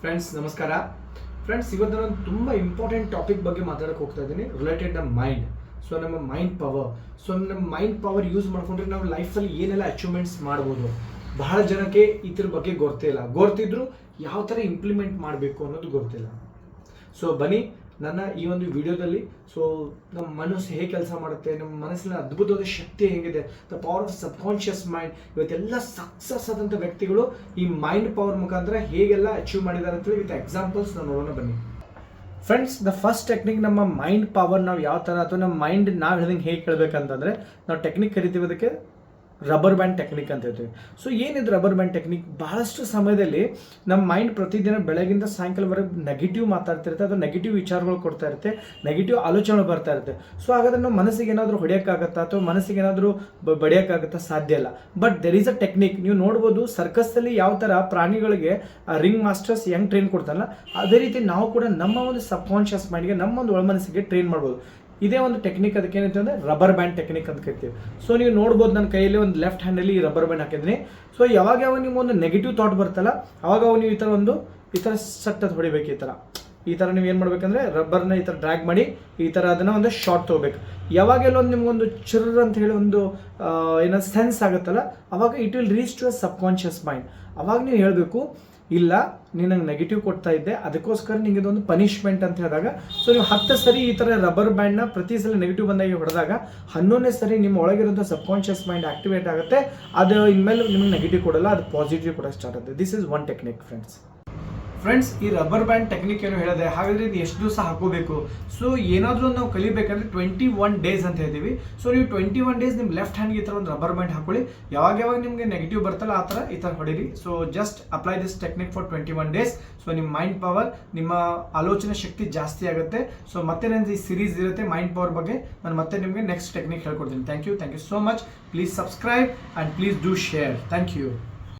Friends ನಮಸ್ಕಾರ. Friends, ಇವತ್ತು ನಾನು ತುಂಬ ಇಂಪಾರ್ಟೆಂಟ್ ಟಾಪಿಕ್ ಬಗ್ಗೆ ಮಾತಾಡೋಕೆ ಹೋಗ್ತಾ ಇದ್ದೀನಿ, ರಿಲೇಟೆಡ್ ನಮ್ಮ ಮೈಂಡ್. ಸೊ ನಮ್ಮ ಮೈಂಡ್ ಪವರ್. ಸೊ ನಮ್ಮ ಮೈಂಡ್ ಪವರ್ ಯೂಸ್ ಮಾಡ್ಕೊಂಡ್ರೆ ನಾವು ಲೈಫಲ್ಲಿ ಏನೆಲ್ಲ ಅಚೀವ್ಮೆಂಟ್ಸ್ ಮಾಡ್ಬೋದು. ಬಹಳ ಜನಕ್ಕೆ ಇದ್ರ ಬಗ್ಗೆ ಗೊತ್ತಿಲ್ಲ, ಗೊತ್ತಿದ್ರು ಯಾವ ಥರ ಇಂಪ್ಲಿಮೆಂಟ್ ಮಾಡಬೇಕು ಅನ್ನೋದು ಗೊತ್ತಿಲ್ಲ. ಸೊ ಬನ್ನಿ, ನನ್ನ ಈ ಒಂದು ವಿಡಿಯೋದಲ್ಲಿ ನಮ್ಮ ಮನಸ್ಸು ಹೇಗೆ ಕೆಲಸ ಮಾಡುತ್ತೆ, ನಮ್ಮ ಮನಸ್ಸಿನ ಅದ್ಭುತವಾದ ಶಕ್ತಿ ಹೇಗಿದೆ, the power of subconscious mind, ಇವತ್ತೆಲ್ಲ ಸಕ್ಸಸ್ ಆದಂಥ ವ್ಯಕ್ತಿಗಳು ಈ ಮೈಂಡ್ ಪವರ್ ಮುಖಾಂತರ ಹೇಗೆಲ್ಲ ಅಚೀವ್ ಮಾಡಿದ್ದಾರೆ ಅಂತೇಳಿ ವಿತ್ ಎಕ್ಸಾಂಪಲ್ಸ್ ನಾವು ನೋಡೋಣ ಬನ್ನಿ. ಫ್ರೆಂಡ್ಸ್, ದ ಫಸ್ಟ್ ಟೆಕ್ನಿಕ್, ನಮ್ಮ ಮೈಂಡ್ ಪವರ್ ನಾವು ಯಾವ ಥರ ಅಥವಾ ನಮ್ಮ ಮೈಂಡ್ ನಾವು ಹೇಳ್ದಂಗೆ ಹೇಗೆ ಕೇಳಬೇಕಂತಂದರೆ ನಾವು ಟೆಕ್ನಿಕ್ ಕರಿತೀವಿ, ಅದಕ್ಕೆ ರಬ್ಬರ್ ಬ್ಯಾಂಡ್ ಟೆಕ್ನಿಕ್ ಅಂತ ಹೇಳ್ತೀವಿ. ಸೊ ಏನಿದು ರಬ್ಬರ್ ಬ್ಯಾಂಡ್ ಟೆಕ್ನಿಕ್? ಬಹಳಷ್ಟು ಸಮಯದಲ್ಲಿ ನಮ್ಮ ಮೈಂಡ್ ಪ್ರತಿದಿನ ಬೆಳಗಿಂದ ಸಾಯಂಕಾಲವರೆಗೆ ನೆಗೆಟಿವ್ ಮಾತಾಡ್ತಿರುತ್ತೆ, ಅದು ನೆಗೆಟಿವ್ ವಿಚಾರಗಳು ಕೊಡ್ತಾ ಇರುತ್ತೆ, ನೆಗೆಟಿವ್ ಆಲೋಚನೆಗಳು ಬರ್ತಾ ಇರುತ್ತೆ. ಸೊ ಹಾಗಾದ್ರೆ ನಮ್ಮ ಮನಸ್ಸಿಗೆ ಏನಾದರೂ ಹೊಡೆಯೋಕ್ಕಾಗತ್ತಾ ಅಥವಾ ಮನಸ್ಸಿಗೆ ಏನಾದರೂ ಬಡಿಯೋಕ್ಕಾಗತ್ತಾ? ಸಾಧ್ಯ ಇಲ್ಲ. But there is a technique. ನೀವು ನೋಡ್ಬೋದು, ಸರ್ಕಸ್ಸಲ್ಲಿ ಯಾವ ಥರ ಪ್ರಾಣಿಗಳಿಗೆ ರಿಂಗ್ ಮಾಸ್ಟರ್ಸ್ ಹೆಂಗೆ ಟ್ರೈನ್ ಕೊಡ್ತಾರಲ್ಲ, ಅದೇ ರೀತಿ ನಾವು ಕೂಡ ನಮ್ಮ ಒಂದು ಸಬ್ಕಾನ್ಷಿಯಸ್ ಮೈಂಡ್ಗೆ, ನಮ್ಮ ಒಂದು ಒಳಮನಸ್ಸಿಗೆ ಟ್ರೈನ್ ಮಾಡ್ಬೋದು. ಇದೇ ಒಂದು ಟೆಕ್ನಿಕ್, ಅದಕ್ಕೆ ಏನಂತ ಅಂದರೆ ರಬ್ಬರ್ ಬ್ಯಾಂಡ್ ಟೆಕ್ನಿಕ್ ಅಂತ ಕರಿತೀವಿ. ಸೊ ನೀವು ನೋಡ್ಬೋದು, ನನ್ನ ಕೈಯಲ್ಲಿ ಒಂದು ಲೆಫ್ಟ್ ಹ್ಯಾಂಡಲ್ಲಿ ಈ ರಬ್ಬರ್ ಬ್ಯಾಂಡ್ ಹಾಕಿದ್ದೀನಿ. ಸೊ ಯಾವಾಗ ನಿಮ್ಮ ಒಂದು ನೆಗೆಟಿವ್ ಥಾಟ್ ಬರ್ತಲ್ಲ, ಅವಾಗ ನೀವು ಈ ಥರ ಸಟ್ ಅದು ಹೊಡಿಬೇಕು. ಈ ಥರ ನೀವು ಏನು ಮಾಡ್ಬೇಕಂದ್ರೆ ರಬ್ಬರ್ನ ಈ ಥರ ಡ್ರ್ಯಾಗ್ ಮಾಡಿ ಈ ಥರ ಅದನ್ನು ಒಂದು ಶಾರ್ಟ್ ತೊಗೋಬೇಕು. ಯಾವಾಗೆಲ್ಲ ನಿಮ್ಗೊಂದು ಚಿರ್ರ್ ಅಂತ ಹೇಳಿ ಒಂದು ಏನೋ ಸೆನ್ಸ್ ಆಗುತ್ತಲ್ಲ, ಅವಾಗ it will reach to a subconscious mind. ಅವಾಗ ನೀವು ಹೇಳಬೇಕು, ಇಲ್ಲ ನೀನು ನಂಗೆ ನೆಗೆಟಿವ್ ಕೊಡ್ತಾ ಇದ್ದೆ, ಅದಕ್ಕೋಸ್ಕರ ನಿಮಗೆ ಇದೊಂದು ಪನಿಷ್ಮೆಂಟ್ ಅಂತ ಹೇಳಿದಾಗ, ಸೊ ನೀವು 10 ಸರಿ ಈ ಥರ ರಬ್ಬರ್ ಬ್ಯಾಂಡ್ನ ಪ್ರತಿ ಸಲ ನೆಗೆಟಿವ್ ಬಂದಾಗಿ ಹೊಡೆದಾಗ 11ನೇ ಸರಿ ನಿಮ್ಮ ಒಳಗಿರೋಂಥ ಸಬ್ಕಾನ್ಷಿಯಸ್ ಮೈಂಡ್ ಆಕ್ಟಿವೇಟ್ ಆಗುತ್ತೆ. ಅದು ಇನ್ಮೇಲೆ ನಿಮಗೆ ನೆಗೆಟಿವ್ ಕೊಡಲ್ಲ, ಅದು ಪಾಸಿಟಿವ್ ಕೂಡ ಸ್ಟಾರ್ಟ್ ಆಗುತ್ತೆ. This is one technique friends. ಈ ರಬ್ಬರ್ ಬ್ಯಾಂಡ್ ಟೆಕ್ನಿಕ್ ಏನು ಹೇಳಿದೆ, ಹಾಗಾದರೆ ಇದು ಎಷ್ಟು ದಿವಸ ಹಾಕೋಬೇಕು? ಸೊ ಏನಾದರೂ ನಾವು ಕಲಿಬೇಕಂದ್ರೆ 21 ಡೇಸ್ ಅಂತ ಹೇಳ್ತೀವಿ. ಸೊ ನೀವು 21 ಡೇಸ್ ನಿಮ್ಮ ಲೆಫ್ಟ್ ಹ್ಯಾಂಡ್ಗೆ ಈ ಥರ ಒಂದು ರಬ್ಬರ್ ಬ್ಯಾಂಡ್ ಹಾಕೊಳ್ಳಿ. ಯಾವಾಗ ನಿಮಗೆ ನೆಗೆಟಿವ್ ಬರ್ತಲ್ಲ ಈ ಥರ ಹೊಡೀರಿ. So just apply this technique for 21 days. So ನಿಮ್ಮ ಮೈಂಡ್ ಪವರ್, ನಿಮ್ಮ ಆಲೋಚನೆ ಶಕ್ತಿ ಜಾಸ್ತಿ ಆಗುತ್ತೆ. ಸೊ ಮತ್ತೆ ನನ್ನ ಈ ಸಿರೀಸ್ ಇರುತ್ತೆ ಮೈಂಡ್ ಪವರ್ ಬಗ್ಗೆ, ನಾನು ಮತ್ತೆ ನಿಮಗೆ ನೆಕ್ಸ್ಟ್ ಟೆಕ್ನಿಕ್ ಹೇಳ್ಕೊಡ್ತೀನಿ. Thank you so much. Please subscribe and please do share. Thank you.